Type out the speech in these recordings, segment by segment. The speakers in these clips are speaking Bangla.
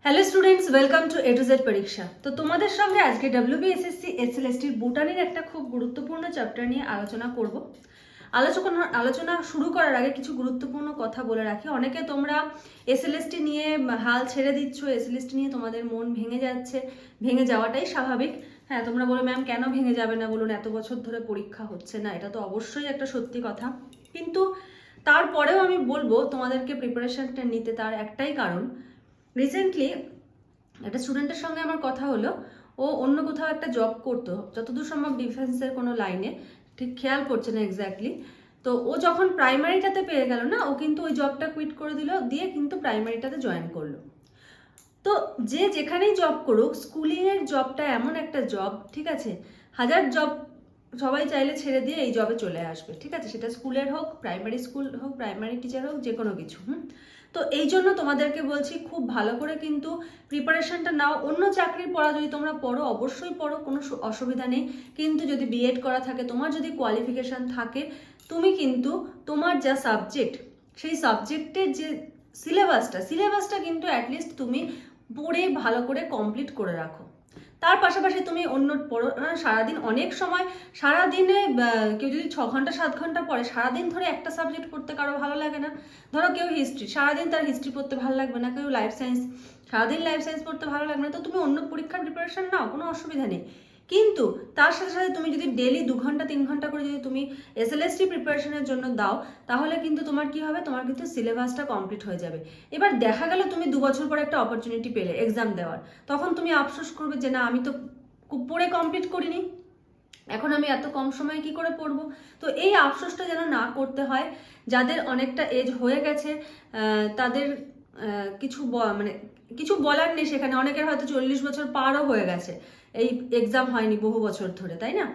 Hello students, welcome to A to Z পরীক্ষা। তো তোমাদের সঙ্গে আজকে ডব্লিউবিএসএসসি এসএলএসটির বোটানির একটা খুব গুরুত্বপূর্ণ চ্যাপ্টার নিয়ে আলোচনা করব। আলোচনা শুরু করার আগে কিছু গুরুত্বপূর্ণ কথা বলে রাখি। অনেকে তোমরা এসএলএসটি নিয়ে হাল ছেড়ে দিচ্ছ, এসএলএসটি নিয়ে তোমাদের মন ভেঙে যাচ্ছে, ভেঙে যাওয়াটাই স্বাভাবিক। হ্যাঁ, তোমরা বলো ম্যাম কেন ভেঙে যাবে না, বলুন এত বছর ধরে পরীক্ষা হচ্ছে না, এটা তো অবশ্যই একটা সত্যি কথা। কিন্তু তারপরেও আমি বলবো তোমাদেরকে প্রিপারেশনটা নিতে, তার একটাই কারণ, রিসেন্টলি একটা স্টুডেন্টের সঙ্গে আমার কথা হলো। ও অন্য কোথাও একটা জব করতো, যতদূর সম্ভব ডিফেন্সের কোনো লাইনে, ঠিক খেয়াল করছে না এক্স্যাক্টলি। তো ও যখন প্রাইমারিটাতে পেয়ে গেল না, ও কিন্তু ওই জবটা কুইট করে দিল, দিয়ে কিন্তু প্রাইমারিটাতে জয়েন করলো। তো যে যেখানেই জব করুক, স্কুলিংয়ের জবটা এমন একটা জব, ঠিক আছে, হাজার জব সবাই চাইলে ছেড়ে দিয়ে এই জবে চলে আসবে, ঠিক আছে, সেটা স্কুলের হোক, প্রাইমারি স্কুল হোক, প্রাইমারি টিচার হোক, যে কোনো কিছু। তো এই জন্য তোমাদেরকে বলছি খুব ভালো করে কিন্তু প্রিপারেশনটা নাও। অন্য চাকরির পড়া যদি তোমরা পড়ো, অবশ্যই পড়ো, কোনো অসুবিধা নেই। কিন্তু যদি বিএড করা থাকে, তোমার যদি কোয়ালিফিকেশান থাকে, তুমি কিন্তু তোমার যা সাবজেক্ট, সেই সাবজেক্টের যে সিলেবাসটা কিন্তু অ্যাটলিস্ট তুমি পড়ে ভালো করে কমপ্লিট করে রাখো। তার পাশাপাশি তুমি অন্য পড়ো। সারাদিন অনেক সময়, সারাদিনে কেউ যদি 6 ঘন্টা 7 ঘন্টা পড়ে, সারাদিন ধরে একটা সাবজেক্ট পড়তে কারো ভালো লাগে না। ধরো কেউ হিস্ট্রি, সারাদিন তার হিস্ট্রি পড়তে ভালো লাগবে না, কেউ লাইফ সায়েন্স, সারাদিন লাইফ সায়েন্স পড়তে ভালো লাগবে না। তো তুমি অন্য পরীক্ষার প্রিপারেশন নাও, কোনো অসুবিধা নেই। কিন্তু তার সাথে সাথে তুমি যদি ডেলি 2 ঘন্টা 3 ঘন্টা করে যদি তুমি এসএলএসটি প্রিপারেশনের জন্য দাও, তাহলে কিন্তু তোমার কি হবে, তোমার কিন্তু সিলেবাসটা কমপ্লিট হয়ে যাবে। এবার দেখা গেল তুমি 2 বছর পরে একটা অপরচুনিটি পেলে এক্সাম দেওয়ার, তখন তুমি আফসোস করবে যে না, আমি তো পড়ে কমপ্লিট করিনি, এখন আমি এত কম সময়ে কি করে পড়বো। তো এই আফসোসটা যেন না করতে হয়। যাদের অনেকটা এজ হয়ে গেছে, তাদের কিছু বলার নেই সেখানে। অনেকের হয়তো 40 বছর পারও হয়ে গেছে, এই এক্সাম হয়নি বহু বছর ধরে, তাই না?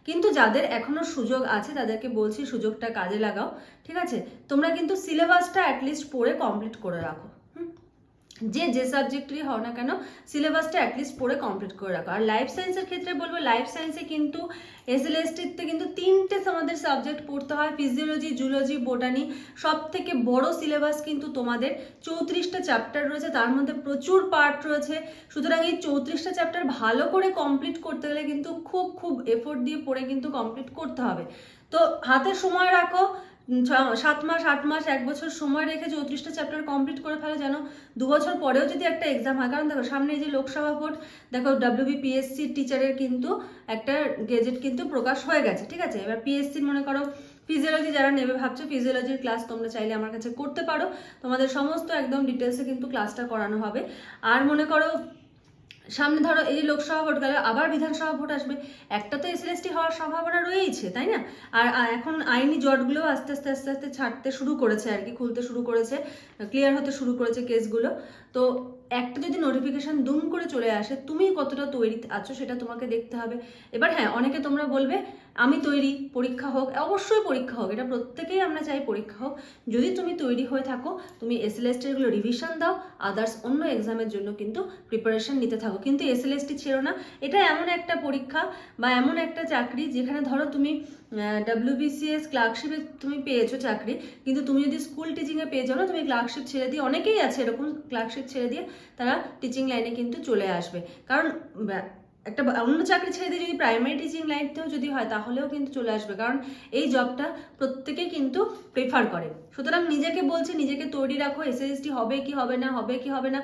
কিন্তু যাদের এখনো সুযোগ আছে, তাদেরকে বলছি সুযোগটা কাজে লাগাও, ঠিক আছে। তোমরা কিন্তু সিলেবাসটা অ্যাটলিস্ট পড়ে কমপ্লিট করে রাখো। যে সাবজেক্টেরই হও না কেন, সিলেবাসটা অ্যাটলিস্ট পড়ে কমপ্লিট করে রাখো। আর লাইফ সায়েন্সের ক্ষেত্রে বলবো, লাইফ সায়েন্সে কিন্তু এসএলএসটিতে কিন্তু 3টে আমাদের সাবজেক্ট পড়তে হয়, ফিজিওলজি, জুলজি, বোটানি। সব থেকে বড় সিলেবাস কিন্তু তোমাদের 34টা চ্যাপ্টার রয়েছে, তার মধ্যে প্রচুর পার্ট রয়েছে। সুতরাং এই 34টা চ্যাপ্টার ভালো করে কমপ্লিট করতে গেলে কিন্তু খুব খুব এফোর্ট দিয়ে পড়ে কিন্তু কমপ্লিট করতে হবে। তো হাতে সময় রাখো, 7 মাস 8 মাস 1 বছর সময় রেখে 34টা চ্যাপ্টার কমপ্লিট করে ফেলো, যেন 2 বছর পরেও যদি একটা এক্সাম হয়। কারণ দেখো, সামনে এই যে লোকসভা ভোট, দেখো ডব্লিউবিপিএসসি টিচারের কিন্তু একটা গেজেট কিন্তু প্রকাশ হয়ে গেছে, ঠিক আছে। এবার পিএসসির মনে করো ফিজিওলজি যারা নেবে ভাবছো, ফিজিওলজির ক্লাস তোমরা চাইলে আমার কাছে করতে পারো, তোমাদের সমস্ত একদম ডিটেলসে কিন্তু ক্লাসটা করানো হবে। আর মনে করো সামনে ধরো এই যে লোকসভা ভোট গেল, আবার বিধানসভা ভোট আসবে, একটা তো এসএলএসটি হওয়ার সম্ভাবনা রয়েছে, তাই না? আর এখন আইনি জটগুলো আস্তে আস্তে আস্তে আস্তে ছাড়তে শুরু করেছে, আর কি খুলতে শুরু করেছে, ক্লিয়ার হতে শুরু করেছে কেসগুলো। তো একটা যদি নোটিফিকেশন দুম করে চলে আসে, তুমি কতটা তৈরি আছো সেটা তোমাকে দেখতে হবে। এবার হ্যাঁ, অনেকে তোমরা বলবে আমি তৈরি, পরীক্ষা হোক, অবশ্যই পরীক্ষা হোক, এটা প্রত্যেকেই আমরা চাই পরীক্ষা হোক। যদি তুমি তৈরি হয়ে থাকো, তুমি এসএলএসটিগুলো রিভিশন দাও, আদার্স অন্য এক্সামের জন্য কিন্তু প্রিপারেশন নিতে থাকো। কিন্তু এসএলএসটি ছেড়ো না। এটা এমন একটা পরীক্ষা বা এমন একটা চাকরি যেখানে ধরো তুমি ডব্লিউবিসিএস ক্লার্কশিপে তুমি পেয়েছো চাকরি, কিন্তু তুমি যদি স্কুল টিচিংয়ে পেয়ে যাও না, তুমি ক্লার্কশিপ ছেড়ে দিয়ে, অনেকেই আছে এরকম, ক্লার্কশিপ ছেড়ে দিয়ে তারা টিচিং লাইনে কিন্তু চলে আসবে। কারণ একটা অন্য চাকরি ছেড়ে দিয়ে যদি প্রাইমারি টিচিং লাইনতেও যদি হয়, তাহলেও কিন্তু চলে আসবে, কারণ এই জবটা প্রত্যেকেই কিন্তু প্রেফার করে। সুতরাং নিজেকে বলছে, নিজেকে তৈরি রাখো। এসএসটি হবে কি হবে না, হবে কি হবে না,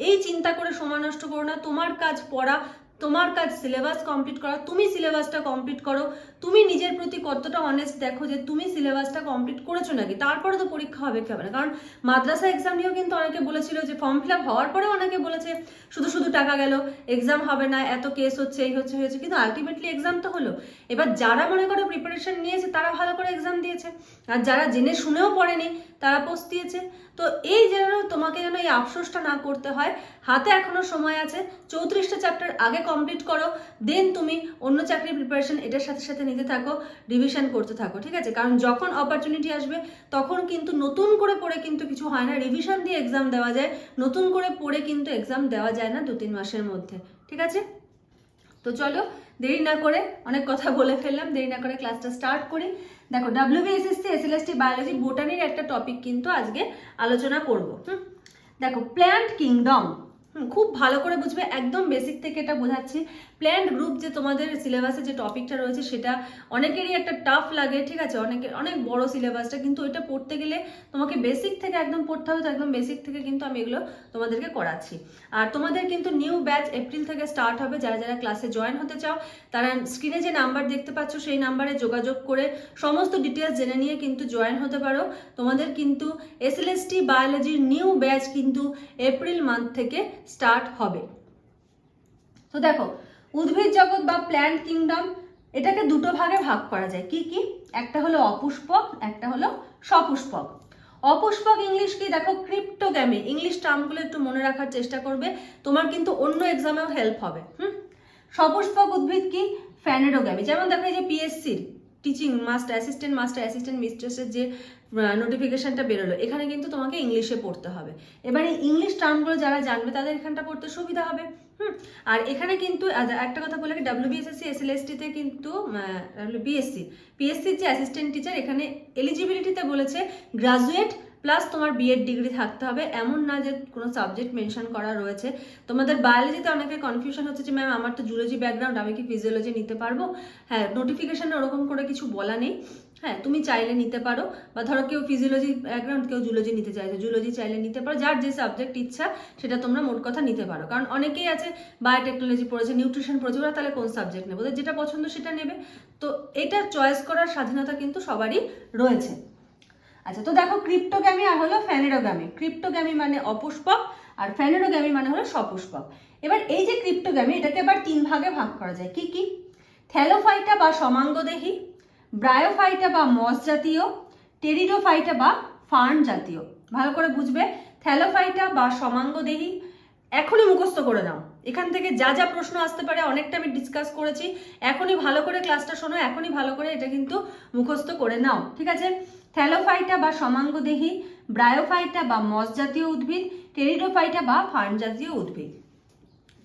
এই চিন্তা করে সময় নষ্ট করো না। তোমার কাজ পড়া, তোমার কাজ সিলেবাস কমপ্লিট করা। তুমি সিলেবাসটা কমপ্লিট করো, তুমি নিজের প্রতি কতটা অনেস্ট দেখো যে তুমি সিলেবাসটা কমপ্লিট করেছো নাকি, তারপরে তো পরীক্ষা হবে কি হবে না। কারণ মাদ্রাসা এক্সাম নিয়েও কিন্তু অনেকে বলেছিল যে ফর্ম ফিল আপ হওয়ার পরেও অনেকে বলেছে শুধু শুধু টাকা গেল, এক্সাম হবে না, এত কেস হচ্ছে, এই হচ্ছে হয়েছে, কিন্তু আলটিমেটলি এক্সাম তো হলো। এবার যারা মনে করো প্রিপারেশন নিয়েছে, তারা ভালো করে এক্সাম দিয়েছে, আর যারা জেনে শুনেও পড়েনি, তারা পস্তিয়েছে। তো এই যেন তোমাকে যেন এই আফসোসটা না করতে হয়। হাতে এখনো সময় আছে, 34টা চ্যাপ্টার আগে কমপ্লিট করো, দেন তুমি অন্য চাকরির প্রিপারেশন এটার সাথে সাথে নিতে থাকো, রিভিশন করতে থাকো, ঠিক আছে। কারণ যখন অপরচুনিটি আসবে, তখন কিন্তু নতুন করে পড়ে কিন্তু কিছু হয় না, রিভিশন দিয়ে এক্সাম দেওয়া যায়, নতুন করে পড়ে কিন্তু এক্সাম দেওয়া যায় না 2-3 মাসের মধ্যে, ঠিক আছে। তো চলো, দেরি না করে, অনেক কথা বলে ফেললাম, দেরি না করে ক্লাসটা স্টার্ট করি। দেখো, ডব্লিউবিএসএসসি এসএলএসটি বায়োলজি বোটানির একটা টপিক কিন্তু আজকে আলোচনা করব। দেখো, প্ল্যান্ট কিংডম, খুব ভালো করে বুঝবে, একদম বেসিক থেকে এটা বোঝাচ্ছি। প্ল্যান্ড গ্রুপ যে তোমাদের সিলেবাসে যে টপিকটা রয়েছে সেটা অনেকেরই একটা টাফ লাগে, ঠিক আছে, অনেক বড় সিলেবাসটা, কিন্তু এটা পড়তে গেলে তোমাকে বেসিক থেকে একদম পড়তে হবে। তো একদম বেসিক থেকে কিন্তু আমি এগুলো তোমাদেরকে করাচ্ছি। আর তোমাদের কিন্তু নিউ ব্যাচ এপ্রিল থেকে স্টার্ট হবে। যারা যারা ক্লাসে জয়েন হতে চাও তারা স্ক্রিনে যে নাম্বার দেখতে পাচ্ছ সেই নাম্বারে যোগাযোগ করে সমস্ত ডিটেলস জেনে নিয়ে কিন্তু জয়েন হতে পারো। তোমাদের কিন্তু SLST বায়োলজির নিউ ব্যাচ কিন্তু এপ্রিল মান্থ থেকে স্টার্ট হবে। তো দেখো, উদ্ভিদ জগৎ বা প্ল্যান্ট কিংডম এটাকে দুটো ভাগে ভাগ করা যায়। কি কি? একটা হলো অপুষ্পক, একটা হলো সপুষ্পক। অপুষ্পক ইংলিশ কি? দেখো, ক্রিপ্টোগ্যামি। ইংলিশ টার্মগুলো একটু মনে রাখার চেষ্টা করবে, তোমার কিন্তু অন্য এক্সামেও হেল্প হবে। সপুষ্পক উদ্ভিদ কি? ফ্যানেডোগ্যামি। যেমন দেখো, এই যে পিএসসির টিচিং মাস্টার অ্যাসিস্ট্যান্ট মিস্ট্রেসের যে নোটিফিকেশনটা বেরোলো, এখানে কিন্তু তোমাকে ইংলিশে পড়তে হবে। এবারে ইংলিশ টার্মগুলো যারা জানবে তাদের এখানটা পড়তে সুবিধা হবে। আর এখানে কিন্তু একটা কথা বলে, WBSSC SLST তে কিন্তু পিএসসির যে অ্যাসিস্ট্যান্ট টিচার, এখানে এলিজিবিলিটিতে বলেছে গ্রাজুয়েট প্লাস তোমার বিএড ডিগ্রি থাকতে হবে। এমন না যে কোনো সাবজেক্ট মেনশন করা রয়েছে। তোমাদের বায়োলজিতে অনেকে কনফিউশন হচ্ছে যে ম্যাম আমার তো জুলজি ব্যাকগ্রাউন্ড, আমি কি ফিজিওলজি নিতে পারবো? হ্যাঁ, নোটিফিকেশনে ওরকম করে কিছু বলা নেই। হ্যাঁ, তুমি চাইলে নিতে পারো, বা ধরো কেউ ফিজিওলজি ব্যাকগ্রাউন্ড, কেউ জুলজি নিতে চাইছে, জুলজি চাইলে নিতে পারো। যার যে সাবজেক্ট ইচ্ছা সেটা তোমরা মোট কথা নিতে পারো। কারণ অনেকেই আছে বায়োটেকনোলজি পড়েছে, নিউট্রিশন পড়েছে, ওরা তাহলে কোন সাবজেক্ট নেবে? ওদের যেটা পছন্দ সেটা নেবে। তো এটা চয়েস করার স্বাধীনতা কিন্তু সবারই রয়েছে। আচ্ছা, তো দেখো, ক্রিপ্টোগ্যামি আর হলো ফ্যানেডোগ্যামি। ক্রিপ্টোগ্যামি মানে অপুষ্পক আর ফ্যানেডোগ্যামি মানে হলো সপুষ্পক। এবার এই যে ক্রিপ্টোগ্যামি, এটাকে আবার তিন ভাগে ভাগ করা যায়। কি কি? থ্যালোফাইটা বা সমাঙ্গদেহী, ব্রায়োফাইটা বা মস জাতীয়, টেরিডোফাইটা বা ফার্ন জাতীয়। ভালো করে বুঝবে, থ্যালোফাইটা বা সমাঙ্গদেহী এখনই মুখস্থ করে নাও। এখান থেকে যা যা প্রশ্ন আসতে পারে অনেকটা আমি ডিসকাস করেছি। এখনই ভালো করে ক্লাসটা শোনো, এখনই ভালো করে এটা কিন্তু মুখস্থ করে নাও, ঠিক আছে? থ্যালোফাইটা বা সমাঙ্গদেহী, ব্রায়োফাইটা বা মস জাতীয় উদ্ভিদ, টেরিডোফাইটা বা ফার্ন জাতীয় উদ্ভিদ।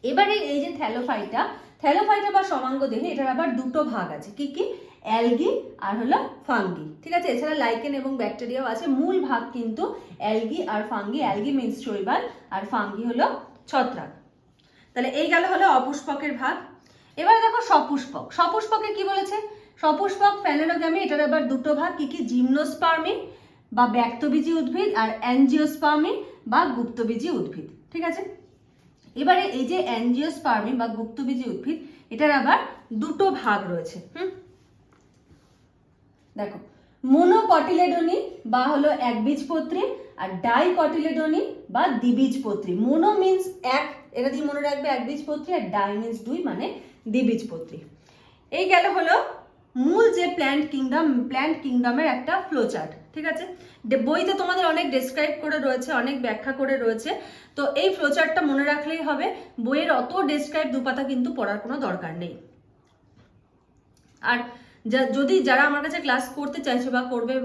এবারে এই যে থ্যালোফাইটা বা সমাঙ্গদেহী, এটার আবার দুটো ভাগ আছে। কি কি? অ্যালগি আর হলো ফাঙ্গি, ঠিক আছে? এছাড়া লাইকেন এবং ব্যাকটেরিয়াও আছে। মূল ভাগ কিন্তু অ্যালগি আর ফাঙ্গি। অ্যালগি মিন্স শৈবাল আর ফাঙ্গি হলো ছত্রাক। তাহলে এই গেল হলো অপুষ্পকের ভাগ। এবারে দেখো সপুষ্পক। সপুষ্পকে কি বলেছে? সপুষ্পক ফ্যানেডোগ্যামি, এটার আবার দুটো ভাগ। কি কি? জিমনোস্পার্মি বা ব্যক্তবীজী উদ্ভিদ আর অ্যাঞ্জিওস্পার্মি বা গুপ্তবীজী উদ্ভিদ, ঠিক আছে? এবারে এই যে অ্যাঞ্জিওস্পার্মি বা গুপ্তবীজী উদ্ভিদ, এটার আবার দুটো ভাগ রয়েছে। দেখো, মোনোকটিলেডনি বা হলো একবীজপত্রী আর ডাইকটিলেডনি বা দ্বিবীজপত্রী। মোনো মিন্স এক, এটা দিয়ে মনে রাখবে একবীজপত্রী, আর ডাই মিন্স দুই, মানে দ্বিবীজপত্রী। এই গেল হলো মূল যে প্ল্যান্ট কিংডমের একটা ফ্লোচার্ট, ঠিক আছে? বইতে তোমাদের অনেক ডেসক্রাইব করে রয়েছে, অনেক ব্যাখ্যা করে রয়েছে। তো এই ফ্লোচার্টটা মনে রাখলেই হবে। বইয়ের অত ডেসক্রাইব দুপাতা কিন্তু পড়ার কোনো দরকার নেই। আর যদি যারা আমার কাছে ক্লাস করতে চাইছো বা করবে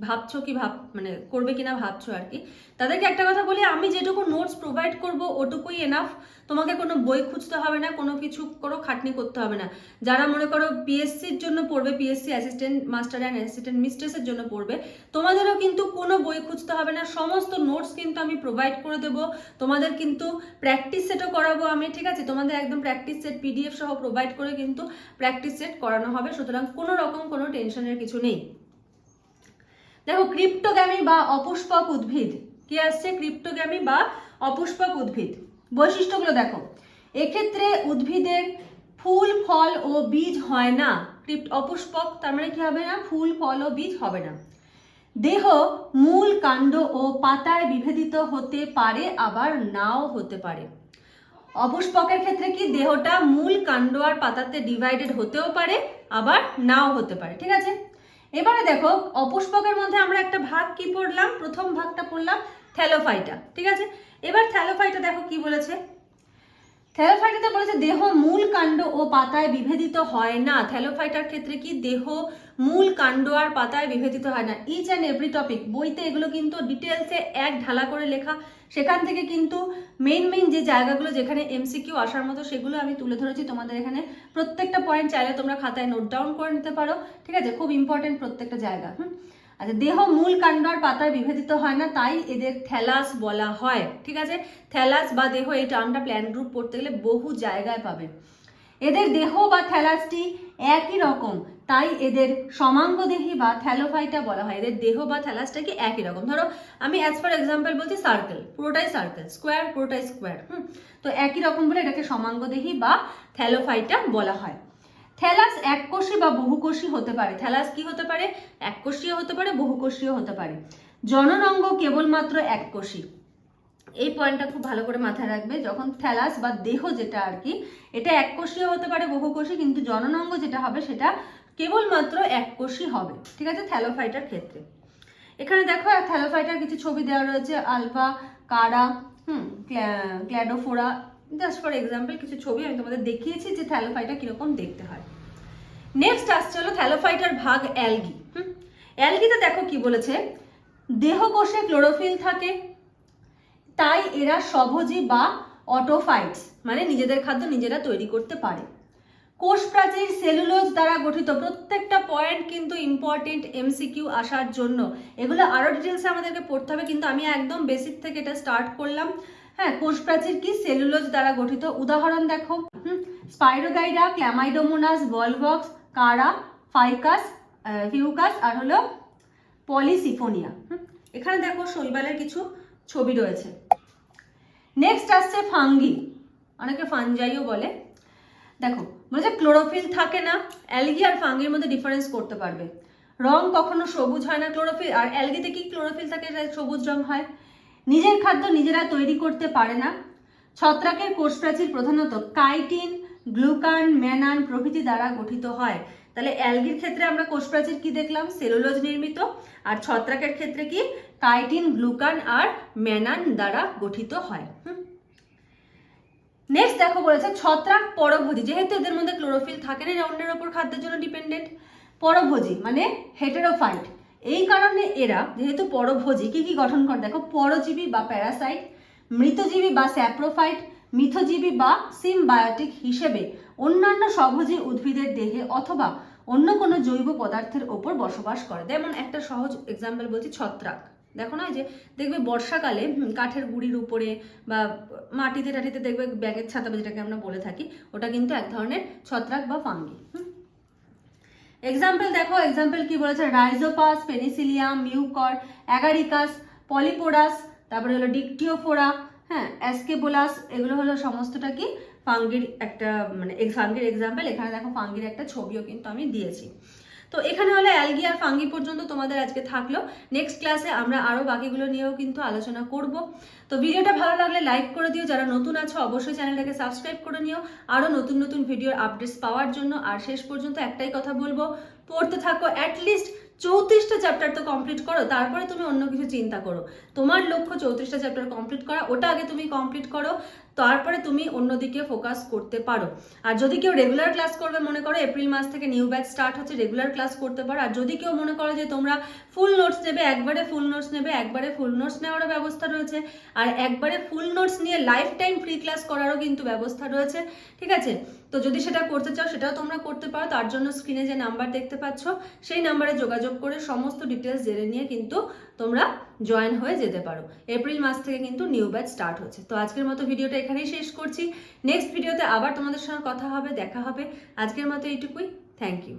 ভাবছো কি মানে করবে কিনা ভাবছো আর কি, তাদেরকে একটা কথা বলি, আমি যেটুকু নোটস প্রোভাইড করব ওটুকুই এনাফ। তোমাকে কোনো বই খুঁজতে হবে না, কোনো কিছু খাটনি করতে হবে না। যারা মনে করো পিএসসির জন্য পড়বে, PSC assistant master and assistant মিস্ট্রেসের জন্য পড়বে, তোমাদেরও কিন্তু কোনো বই খুঁজতে হবে না। সমস্ত নোটস কিন্তু আমি প্রোভাইড করে দেবো। তোমাদের কিন্তু প্র্যাকটিস সেটও করাবো আমি, ঠিক আছে? তোমাদের একদম প্র্যাকটিস সেট PDF সহ প্রোভাইড করে কিন্তু প্র্যাকটিস সেট করানো হবে। সুতরাং কোনো রকম কোনো টেনশনের কিছু নেই। দেখো, ক্রিপ্টোগ্যামি বা অপুষ্পক উদ্ভিদ কি আসছে? ক্রিপ্টোগ্যামি বা অপুষ্পক উদ্ভিদ বৈশিষ্ট্যগুলো দেখো। এক্ষেত্রে উদ্ভিদের ফুল ফল ও বীজ হয় না। অপুষ্পক তার মানে কি হবে না? ফুল ফল ও বীজ হবে না। দেহ মূল, কাণ্ড ও পাতায় বিভেদিত হতে পারে, আবার নাও হতে পারে। অপুষ্পকের ক্ষেত্রে কি দেহটা মূল, কাণ্ড আর পাতাতে ডিভাইডেড হতেও পারে, আবার নাও হতে পারে, ঠিক আছে? এবারে দেখো, অপুষ্পকের মধ্যে আমরা একটা ভাগ কি পড়লাম? প্রথম ভাগটা পড়লাম থ্যালোফাইটা, ঠিক আছে? এবার থ্যালোফাইটা দেখো কি বলেছে। থ্যালোফাইটাতে বলেছে দেহ মূল, কাণ্ড ও পাতায় বিভেদিত হয় না। থ্যালোফাইটার ক্ষেত্রে কি দেহ মূল, কাণ্ড আর পাতায় বিভেদিত হয় না। ইচ অ্যান্ড এভরি টপিক বইতে এগুলো কিন্তু ডিটেলসে এক ঢালা করে লেখা। সেখান থেকে কিন্তু মেইন যে জায়গাগুলো যেখানে MCQ আসার মতো সেগুলো আমি তুলে ধরেছি তোমাদের এখানে। প্রত্যেকটা পয়েন্ট চাইলে তোমরা খাতায় নোট ডাউন করে নিতে পারো, ঠিক আছে? খুব ইম্পর্টেন্ট প্রত্যেকটা জায়গা। আচ্ছা, দেহ মূল কাণ্ড আর পাতায় বিভেদিত হয় না, তাই এদের থ্যালাস বলা হয়। ঠিক আছে, থ্যালাস বা দেহ এই টার্মটা প্ল্যান্ট গ্রুপ পড়তে গেলে বহু জায়গায় পাবে। এদের দেহ বা থ্যালাসটি একই রকম, তাই এদের সমাঙ্গদেহী বা থ্যালোফাইটা বলা হয়। এদের দেহ বা থ্যালাসটা কি একই রকম। ধরো আমি অ্যাজ ফর এক্সাম্পল বলছি সার্কেল, পুরোটাই সার্কেল, স্কোয়ার পুরোটাই স্কোয়ার। তো একই রকম বলে এটাকে সমাঙ্গদেহী বা থ্যালোফাইটা বলা হয়। থ্যালাস এককোষী বা বহুকোষী হতে পারে। থ্যালাস কি হতে পারে? এককোষীয় হতে পারে, বহুকোষীয় হতে পারে। জননাঙ্গ কেবলমাত্র এককোষী। এই পয়েন্টটা খুব ভালো করে মাথায় রাখবে। যখন থ্যালাস বা দেহ যেটা আর কি, এটা এককোষীয় হতে পারে, বহুকোষী, কিন্তু জননাঙ্গ যেটা হবে সেটা কেবলমাত্র এককোষী হবে। ঠিক আছে, থ্যালোফাইটার ক্ষেত্রে। এখানে দেখো থ্যালোফাইটার কিছু ছবি দেওয়া রয়েছে, আলফা, কারা, ক্ল্যাডোফোরা, জাস্ট ফর এক্সাম্পল কিছু ছবি আমি তোমাদের দেখিয়েছি যে থ্যালোফাইটা কিরকম দেখতে হয়। নেক্সট আসছে হলো থ্যালোফাইটার ভাগ অ্যালগি। অ্যালগিতে দেখো কি বলেছে, দেহকোষে ক্লোরোফিল থাকে, তাই এরা স্বভোজী বা অটোফাইটস, মানে নিজেদের খাদ্য নিজেরা তৈরি করতে পারে। কোষ প্রাচীর সেলুলোজ দ্বারা গঠিত। প্রত্যেকটা পয়েন্ট কিন্তু ইম্পর্টেন্ট এমসিকিউ আসার জন্য। এগুলো আরো ডিটেলসে আমাদেরকে পড়তে হবে, কিন্তু আমি একদম বেসিক থেকে এটা স্টার্ট করলাম। হ্যাঁ, কোষ প্রাচীর কি? সেলুলোজ দ্বারা গঠিত। উদাহরণ দেখো, স্পাইরোগাইরা, ক্ল্যামাইডোমোনাস, ভলভক্স, কারা, ফাইকাস, ফিউকাস আর হলো পলিসিফোনিয়া। এখানে দেখো শৈবালের কিছু ছবি রয়েছে। নেক্সট আসছে ফাঙ্গি, অনেকে ফানজাইও বলে। দেখো বলেছে ক্লোরোফিল থাকে না। অ্যালগি আর ফাঙ্গির মধ্যে ডিফারেন্স করতে পারবে। রং কখনো সবুজ হয় না ক্লোরোফিল, আর অ্যালগিতে কি ক্লোরোফিল থাকে, সবুজ রং হয়। নিজের খাদ্য নিজেরা তৈরি করতে পারে না। ছত্রাকের কোষ প্রাচীর প্রধানত কাইটিন, গ্লুকান, ম্যানান প্রভৃতি দ্বারা গঠিত হয়। তাহলে অ্যালগির ক্ষেত্রে আমরা কোষ প্রাচীর কি দেখলাম? সেলুলোজ নির্মিত। আর ছত্রাকের ক্ষেত্রে কি? কাইটিন, গ্লুকান আর ম্যানান দ্বারা গঠিত হয়। নেক্সট দেখো বলেছে ছত্রাক পরভোজী। যেহেতু এদের মধ্যে ক্লোরোফিল থাকে না, অন্যের ওপর খাদ্যের জন্য ডিপেন্ডেন্ট। পরভোজী মানে হেটেরোফাইট। এই কারণে এরা যেহেতু পরভোজী, কি কি গঠন করে দেখো, পরজীবী বা প্যারাসাইট, মৃতজীবী বা স্যাপ্রোফাইট, মিথজীবী বা সিমবায়োটিক হিসেবে অন্যান্য স্বভোজী উদ্ভিদের দেহে অথবা অন্য কোনো জৈব পদার্থের ওপর বসবাস করে। যেমন একটা সহজ এক্সাম্পল বলছি, ছত্রাক। দেখো না, যে দেখবে বর্ষাকালে কাঠের গুঁড়ির উপরে বা মাটিতে টাটিতে দেখবে ব্যাগের ছাতা, যেটাকে আমরা বলে থাকি, ওটা কিন্তু এক ধরনের ছত্রাক বা ফাঙ্গি। এক্সাম্পল দেখো, এক্সাম্পল কি বলেছে, রাইজোপাস, পেনিসিলিয়াম, মিউকর, অ্যাগারিকাস, পলিপোডাস, তারপরে হলো ডিকটিওফোরা, হ্যাঁ, অ্যাসকেবোলাস, এগুলো হলো সমস্তটা কি ফাঙ্গির একটা মানে ফাঙ্গির এক্সাম্পল। এখানে দেখো ফাঙ্গির একটা ছবিও কিন্তু আমি দিয়েছি। তো এখানে হলো অ্যালগি আর ফাঙ্গি পর্যন্ত তোমাদের আজকে থাকলো। নেক্সট ক্লাসে আমরা আরো বাকিগুলো নিয়েও কিন্তু আলোচনা করব। তো ভিডিওটা ভালো লাগলে লাইক করে দিও, যারা নতুন আছো অবশ্যই চ্যানেলটাকে সাবস্ক্রাইব করে নিও আরো নতুন নতুন ভিডিওর আপডেটস পাওয়ার জন্য। আর শেষ পর্যন্ত একটাই কথা বলবো, পড়তে থাকো। অ্যাটলিস্ট 34টা চ্যাপ্টার তো কমপ্লিট করো, তারপরে তুমি অন্য কিছু চিন্তা করো। তোমার লক্ষ্য 34টা চ্যাপ্টার কমপ্লিট করা, ওটা আগে তুমি কমপ্লিট করো, তারপরে তুমি অন্যদিকে ফোকাস করতে পারো। আর যদি কেউ রেগুলার ক্লাস করবে মনে করো, এপ্রিল মাস থেকে নিউ ব্যাচ স্টার্ট হচ্ছে, রেগুলার ক্লাস করতে পারো। আর যদি কেউ মনে করো যে তোমরা ফুল নোটস নেবে, একবারে ফুল নোটস নেবে, একবারে ফুল নোটস নেওয়ারও ব্যবস্থা রয়েছে। আর একবারে ফুল নোটস নিয়ে লাইফ টাইম ফ্রি ক্লাস করারও কিন্তু ব্যবস্থা রয়েছে। ঠিক আছে, তো যদি সেটা করতে চাও সেটাও তোমরা করতে পারো। তার জন্য স্ক্রিনে যে নাম্বার দেখতে পাচ্ছ সেই নাম্বারে যোগাযোগ করে সমস্ত ডিটেলস জেনে নিয়ে কিন্তু তোমরা জয়েন হয়ে যেতে পারো। এপ্রিল মাস থেকে কিন্তু নিউ ব্যাচ স্টার্ট হচ্ছে। তো আজকের মতো ভিডিওটা এখানেই শেষ করছি। নেক্সট ভিডিওতে আবার তোমাদের সঙ্গে কথা হবে, দেখা হবে। আজকের মতো এইটুকুই। Thank you.